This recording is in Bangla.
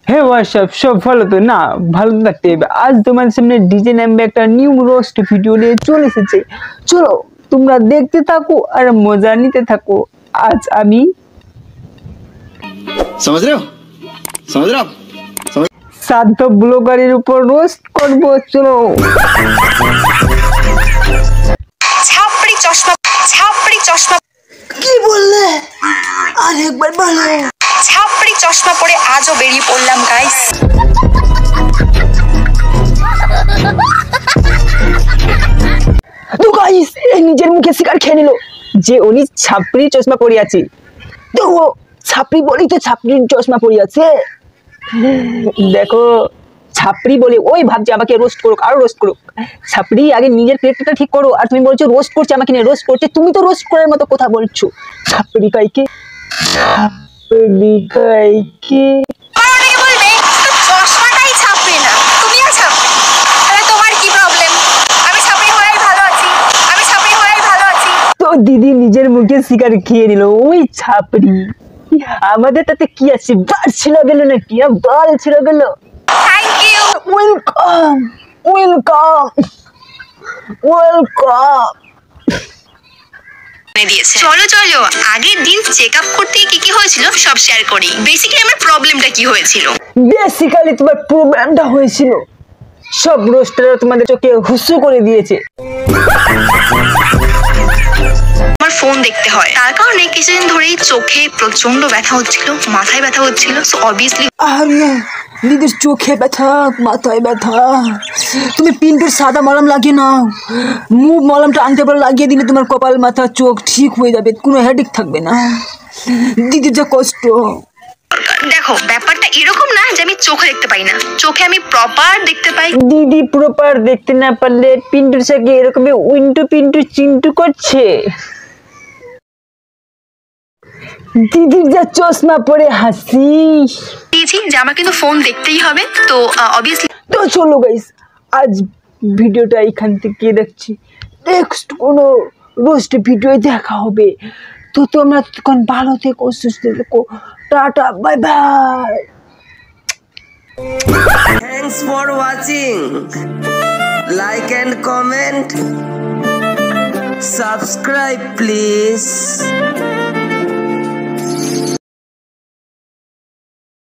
হে হোয়াটসঅ্যাপ সব ভালো তো না? ভালো থাকতে হবে। আজ তোমার সামনে ডিজে নামে একটা নিউ রোস্ট ভিডিও নিয়ে চলে এসেছে। চলো তোমরা দেখতে থাকো আর মজা নিতে থাকো। আজ আমি समझ रहे हो সাধ্য ব্লগারের উপর রোস্ট করবো। চলো। ছাপড়ি চশমা কি বললে? আরেকবার বলো। ছাপড়ি চশমা পরে আজও বেরিয়ে পড়লাম গাইস। তো গাইস নিজের মুখে শিকার খেয়ে নিল যে উনি ছাপড়ি চশমা পরে আছে। দেখো ছাপড়ি বলি তো ছাপড়ির চশমা পরে আছে। দেখো ছাপড়ি বলে ওই ভাবছে আমাকে রোস্ট করুক, আরো রোস্ট করুক। ছাপড়ি আগে নিজের ক্যারেক্টারটা ঠিক করো, আর তুমি বলছো রোস্ট করছে আমাকে নিয়ে। রোস্ট করছে তুমি তো রোস্ট করার মতো কথা বলছো। ছাপড়ি কাইকে ছাপড়ি কাইকে বলবে চশমাটাই ছাপড়ি না, তুমিও ছাপড়ি। তাহলে তোমার কি প্রবলেম? আমি ছাপড়ি হওয়াই ভালো আছি, আমি ছাপড়ি হওয়াই ভালো আছি। তো দিদি নিজের মুখে শিকার খেয়ে নিল ওই ছাপড়ি। আমাদের তাতে কি আছে? বাল ছিল গেল নাকি? বাল ছিল গেল। Thank you. Welcome welcome welcome. চলো চলো আগের দিন চেক আপ করতে কি কি হয়েছিল সব শেয়ার করি। বেসিক্যালি আমার প্রবলেমটা কি হয়েছিল? বেসিক্যালি তোমার প্রবলেমটা হয়েছিল সব রোস্টাররা তোমাদের চোখে হুসু করে দিয়েছে। আমার ফোন দেখতে হয়, তার কারণে কিছুদিন ধরেই চোখে প্রচন্ড ব্যথা হচ্ছিল, মাথায় ব্যথা হচ্ছিল। সো অবভিয়াসলি আরে দিদির চোখে ব্যথা, মাথায় ব্যথা, তুমি পিন্টুর সাদা মলম লাগিয়ে নাও। মুভ মলমটা আনতে পারে লাগিয়ে দিলে তোমার কপাল মাথা চোখ ঠিক হয়ে যাবে, কোনো হেডেক থাকবে না। দিদির যা কষ্ট। দেখো ব্যাপারটা এরকম না যে আমি চোখে দেখতে পাই না, চোখে আমি প্রপার দেখতে পাই। দিদি প্রপার দেখতে না পারলে পিন্টুর সাথে এরকম উইন্টু পিন্টু চিন্টু করছে। দিদির যা চশমা পরে হাসি। দিয়েছি যে আমার কিন্তু ফোন দেখতেই হবে, তো অবভিয়াসলি। তো চলো গাইস আজ ভিডিওটা এখান থেকে দেখছি, নেক্সট কোনো রোস্ট ভিডিও দেখা হবে। তো তোমরা তখন ভালো থেকো, সুস্থ থেকো, tata bye bye. Thanks for watching. Like and comment. Subscribe please.